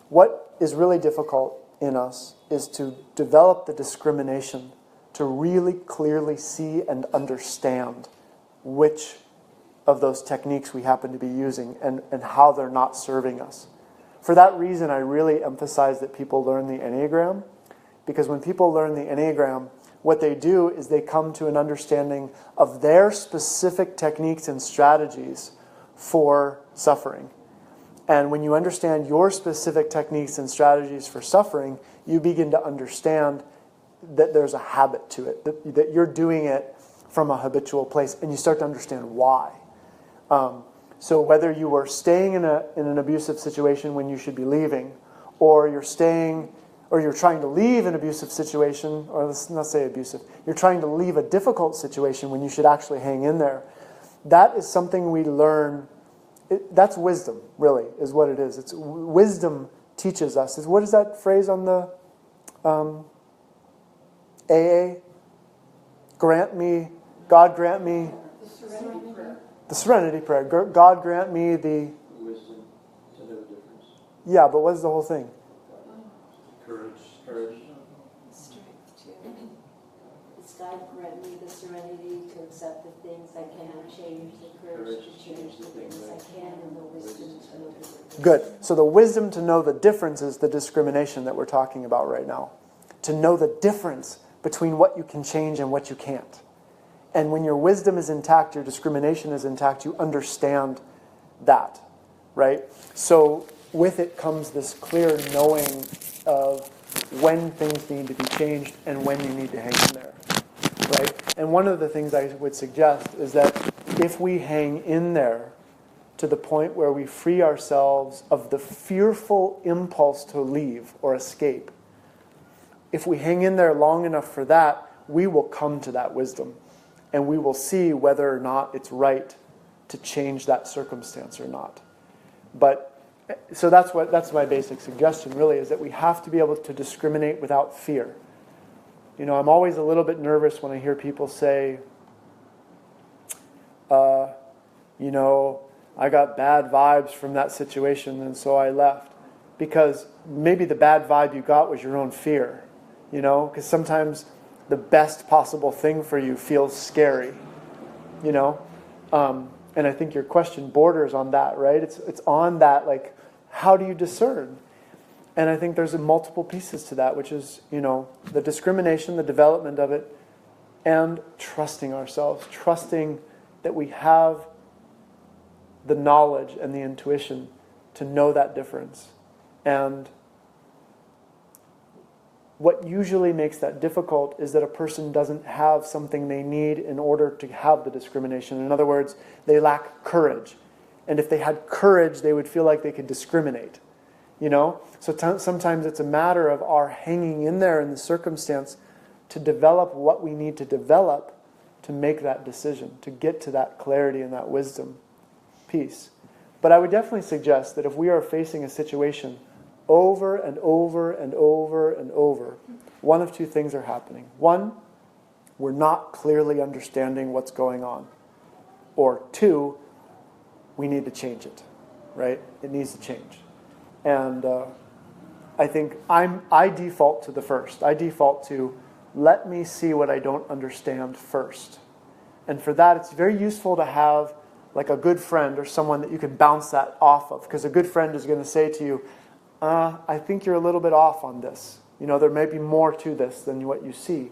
What is really difficult in us is to develop the discrimination to really clearly see and understand which of those techniques we happen to be using and how they're not serving us. For that reason, I really emphasize that people learn the Enneagram, because when people learn the Enneagram, what they do is they come to an understanding of their specific techniques and strategies for suffering. And when you understand your specific techniques and strategies for suffering, you begin to understand that there's a habit to it, that you're doing it from a habitual place, and you start to understand why. So whether you were staying in an abusive situation when you should be leaving, or you're trying to leave an abusive situation, or let's not say abusive, you're trying to leave a difficult situation when you should actually hang in there, that is something we learn. That's wisdom, really, is what it is. It's wisdom teaches us. What is that phrase on the AA? God grant me the serenity prayer. God grant me the wisdom to know the difference. Yeah, but what's the whole thing? Courage. Strength to It's God grant me the serenity to accept the things I cannot change, the courage to change the things I can, and the wisdom to know the difference. Good. So the wisdom to know the difference is the discrimination that we're talking about right now. To know the difference between what you can change and what you can't. And when your wisdom is intact, your discrimination is intact, you understand that, right? So with it comes this clear knowing of when things need to be changed and when you need to hang in there, right? And one of the things I would suggest is that if we hang in there to the point where we free ourselves of the fearful impulse to leave or escape, if we hang in there long enough for that, we will come to that wisdom. And we will see whether or not it's right to change that circumstance or not. But so that's my basic suggestion, really, is that we have to be able to discriminate without fear. You know, I'm always a little bit nervous when I hear people say, you know, I got bad vibes from that situation and so I left. Because maybe the bad vibe you got was your own fear. You know, because sometimes the best possible thing for you feels scary. You know, and I think your question borders on that, right? It's on that, like, how do you discern? And I think there's multiple pieces to that, which is, you know, the discrimination, the development of it, and trusting ourselves, trusting that we have the knowledge and the intuition to know that difference. And what usually makes that difficult is that a person doesn't have something they need in order to have the discrimination. In other words, they lack courage. And if they had courage, they would feel like they could discriminate. You know? So sometimes it's a matter of our hanging in there in the circumstance to develop what we need to develop to make that decision, to get to that clarity and that wisdom piece. But I would definitely suggest that if we are facing a situation over and over and over and over, one of two things are happening. One, we're not clearly understanding what's going on. Or two, we need to change it, right? It needs to change. And I think I default to the first. I default to, let me see what I don't understand first. And for that, it's very useful to have like a good friend or someone that you can bounce that off of. Because a good friend is going to say to you, I think you're a little bit off on this. You know, there may be more to this than what you see.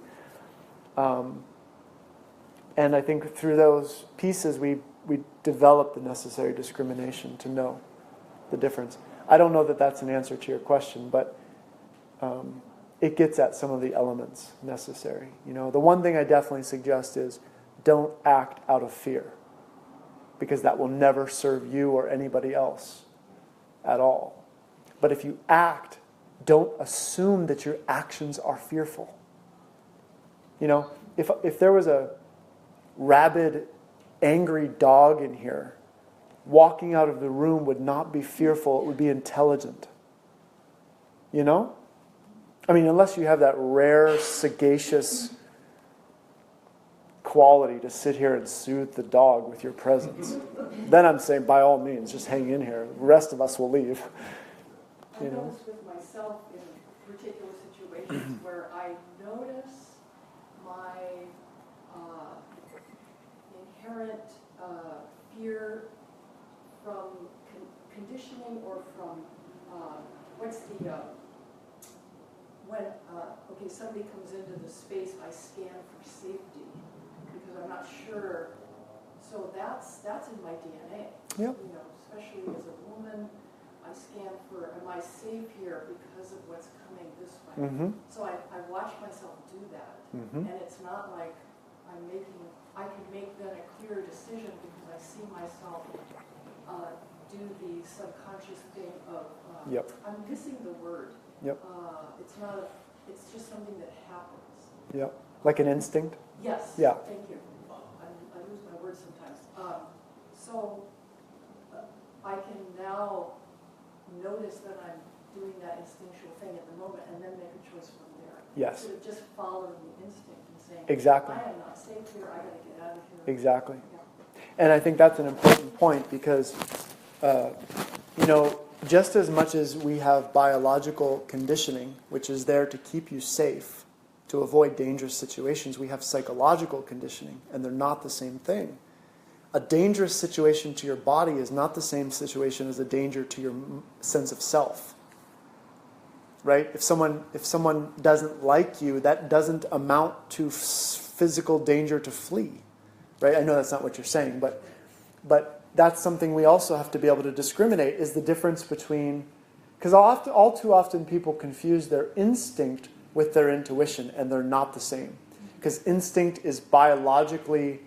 And I think through those pieces, we develop the necessary discrimination to know the difference. I don't know that that's an answer to your question, but it gets at some of the elements necessary. You know, the one thing I definitely suggest is don't act out of fear, because that will never serve you or anybody else at all. But if you act, don't assume that your actions are fearful. You know, if there was a rabid, angry dog in here, walking out of the room would not be fearful, it would be intelligent. You know? I mean, unless you have that rare, sagacious quality to sit here and soothe the dog with your presence. Then I'm saying, by all means, just hang in here. The rest of us will leave. I notice with myself in particular situations where I notice my inherent fear from conditioning or from when somebody comes into the space, I scan for safety because I'm not sure. So that's in my DNA. Yep. You know, especially as a woman, I scan for, am I safe here because of what's coming this way? Mm-hmm. So I watch myself do that, Mm-hmm. and it's not like I can make then a clear decision because I see myself do the subconscious thing of, Yep. I'm missing the word. Yep. It's just something that happens. Yep. Like an instinct? Yes. Yeah. Thank you. I lose my words sometimes. So I can now notice that I'm doing that instinctual thing at the moment and then make a choice from there. Yes. Instead of just following the instinct and saying, Exactly. I am not safe here, I gotta get out of here. Exactly. Yeah. And I think that's an important point because, you know, just as much as we have biological conditioning, which is there to keep you safe, to avoid dangerous situations, we have psychological conditioning, and they're not the same thing. A dangerous situation to your body is not the same situation as a danger to your sense of self. Right? If someone doesn't like you, that doesn't amount to physical danger to flee. Right? I know that's not what you're saying, but that's something we also have to be able to discriminate, is the difference between, because all too often people confuse their instinct with their intuition, and they're not the same. Because instinct is biologically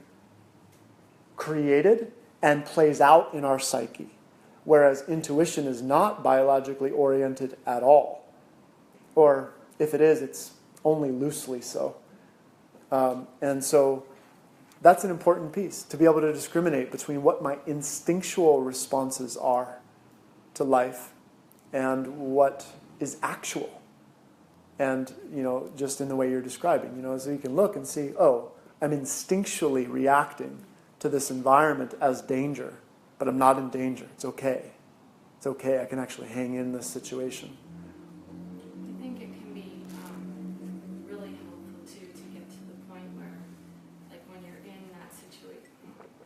created and plays out in our psyche, whereas intuition is not biologically oriented at all. Or if it is, it's only loosely so. And so that's an important piece, to be able to discriminate between what my instinctual responses are to life and what is actual. And, just in the way you're describing, so you can look and see, oh, I'm instinctually reacting to this environment as danger, but I'm not in danger. It's okay. It's okay. I can actually hang in this situation. I think it can be really helpful too to get to the point where, like when you're in that situation,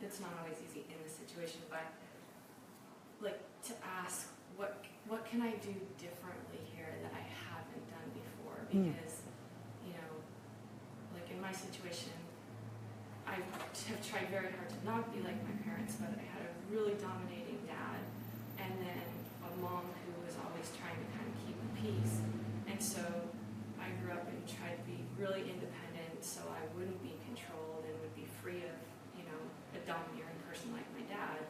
it's not always easy in the situation, but like to ask what can I do differently here that I haven't done before? Because like in my situation, I have tried very hard to not be like my parents, but I had a really dominating dad, and then a mom who was always trying to kind of keep the peace. And so I grew up and tried to be really independent so I wouldn't be controlled and would be free of, a domineering person like my dad.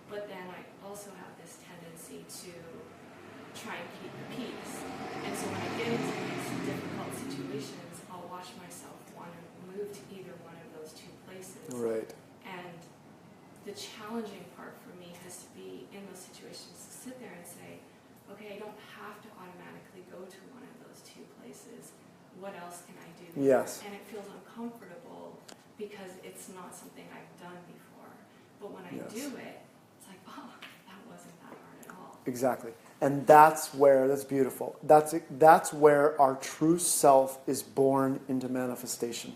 But then I also have this tendency to try and keep the peace. And so when I get into these difficult situations, I'll watch myself want to move to either one of those two places. Right. And the challenging part for me has to be in those situations to sit there and say, okay, I don't have to automatically go to one of those two places. What else can I do? Yes. And it feels uncomfortable because it's not something I've done before. But when I do it, it's like, oh, that wasn't that hard at all. Exactly. And that's beautiful. That's where our true self is born into manifestation.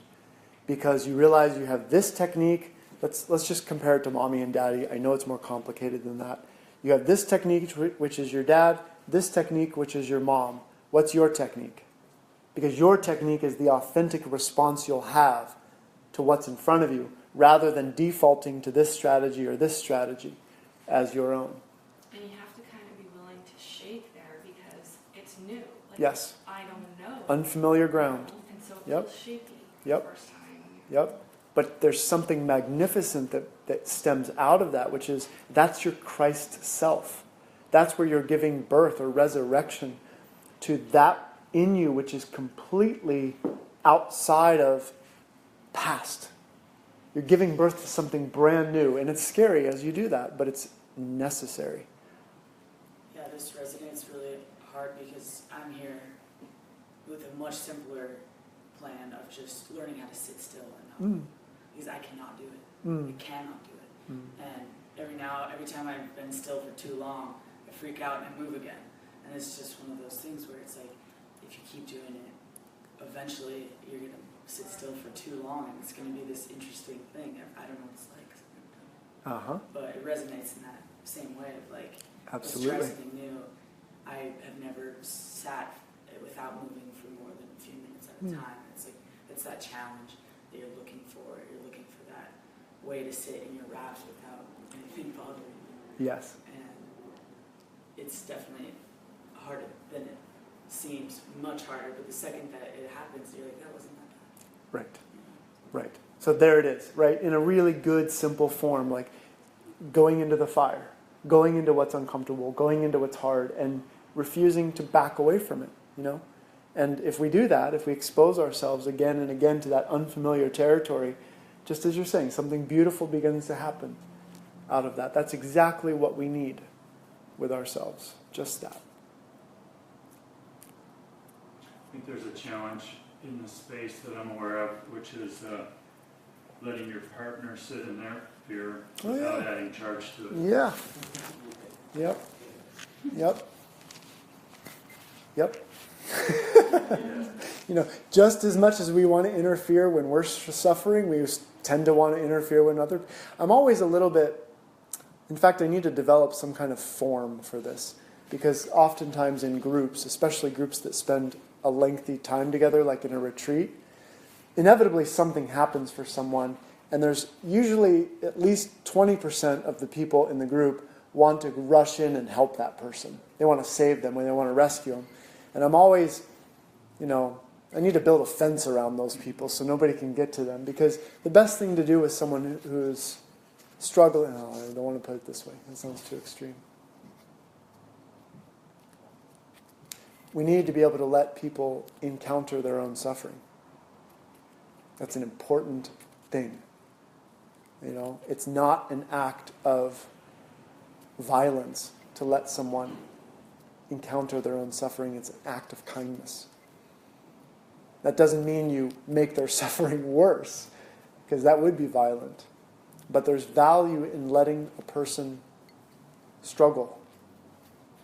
Because you realize you have this technique. Let's just compare it to mommy and daddy. I know it's more complicated than that. You have this technique, which is your dad, this technique, which is your mom. What's your technique? Because your technique is the authentic response you'll have to what's in front of you, rather than defaulting to this strategy or this strategy as your own. And you have to kind of be willing to shake there because it's new. Like, Yes. I don't know. Unfamiliar ground. And so it Yep. feels shaky Yep. the first time. Yep. But there's something magnificent that stems out of that, which is that's your Christ self. That's where you're giving birth or resurrection to that in you, which is completely outside of past. You're giving birth to something brand new. And it's scary as you do that, but it's necessary. Yeah, this resonates really hard because I'm here with a much simpler plan of just learning how to sit still and not. Because I cannot do it. I cannot do it. And every time I've been still for too long, I freak out and I move again. And it's just one of those things where it's like, if you keep doing it, eventually you're going to sit still for too long and it's going to be this interesting thing. I don't know what it's like 'cause I've never done it. But it resonates in that same way of like, Absolutely. let's try something new. I have never sat without moving for more than a few minutes at a time. It's like, it's that challenge that you're looking for. You're looking for that way to sit in your raft without anything bothering you. Yes. And it's definitely harder than it seems, much harder. But the second that it happens, you're like, that wasn't that bad. Right. Right. So there it is, right? In a really good, simple form, like going into the fire, going into what's uncomfortable, going into what's hard, and refusing to back away from it, And if we do that, if we expose ourselves again and again to that unfamiliar territory, just as you're saying, something beautiful begins to happen out of that. That's exactly what we need with ourselves, just that. I think there's a challenge in the space that I'm aware of, which is letting your partner sit in their fear without adding charge to it. Yeah. Yep. Yep. Yep. Just as much as we want to interfere when we're suffering, we tend to want to interfere when others. I'm always a little bit. In fact, I need to develop some kind of form for this, because oftentimes in groups, especially groups that spend a lengthy time together, like in a retreat, inevitably something happens for someone, and there's usually at least 20% of the people in the group want to rush in and help that person. They want to save them, or they want to rescue them. And I'm always, I need to build a fence around those people so nobody can get to them, because the best thing to do with someone who's struggling. No, I don't want to put it this way. That sounds too extreme. We need to be able to let people encounter their own suffering. That's an important thing. You know, it's not an act of violence to let someone encounter their own suffering. It's an act of kindness. That doesn't mean you make their suffering worse, because that would be violent. But there's value in letting a person struggle,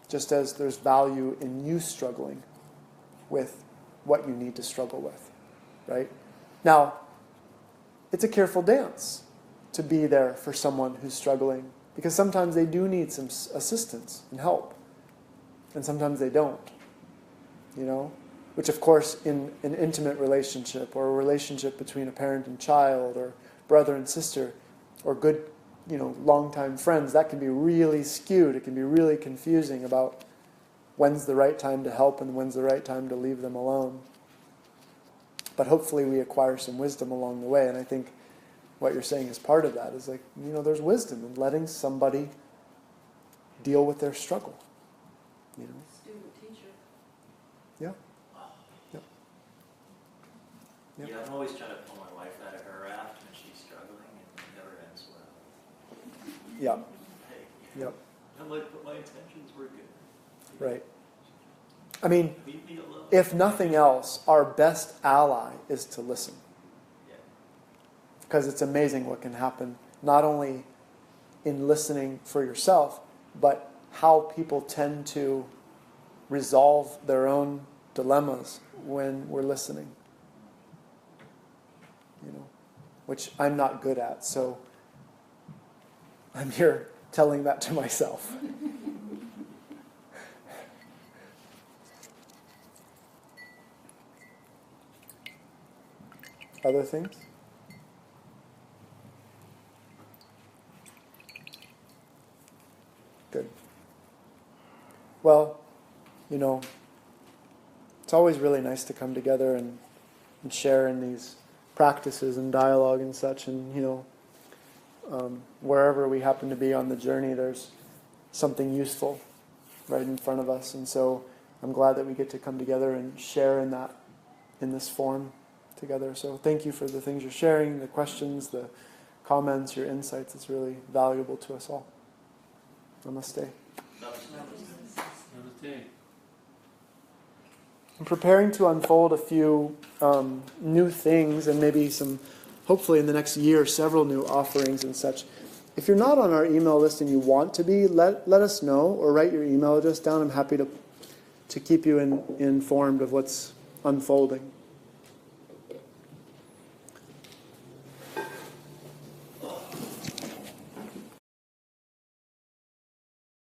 just as there's value in you struggling with what you need to struggle with, right? Now, it's a careful dance to be there for someone who's struggling, because sometimes they do need some assistance and help, and sometimes they don't, you know? Which, of course, in an intimate relationship, or a relationship between a parent and child, or brother and sister, or good, you know, longtime friends, that can be really skewed. It can be really confusing about when's the right time to help and when's the right time to leave them alone. But hopefully we acquire some wisdom along the way, and I think what you're saying is part of that, is like, you know, there's wisdom in letting somebody deal with their struggle, you know. Student teacher. Yeah. Yep. Yep. Yeah, I'm always trying to pull my wife out of her raft when she's struggling, and it never ends well. Yeah. Hey, Yep. I'm like, but my intentions were good. Right. I mean, Leave me alone. if nothing else, our best ally is to listen. Yeah. Because it's amazing what can happen, not only in listening for yourself, but how people tend to resolve their own dilemmas when we're listening. You know, which I'm not good at, so I'm here telling that to myself. Other things? Good. Well, you know, it's always really nice to come together and share in these practices and dialogue and such, and, you know, wherever we happen to be on the journey, there's something useful right in front of us, and so I'm glad that we get to come together and share in that, in this form together. So thank you for the things you're sharing, the questions, the comments, your insights. It's really valuable to us all. Namaste. Namaste. I'm preparing to unfold a few new things, and maybe some, hopefully in the next year, several new offerings and such. If you're not on our email list and you want to be, let us know, or write your email address down. I'm happy to keep you informed of what's unfolding.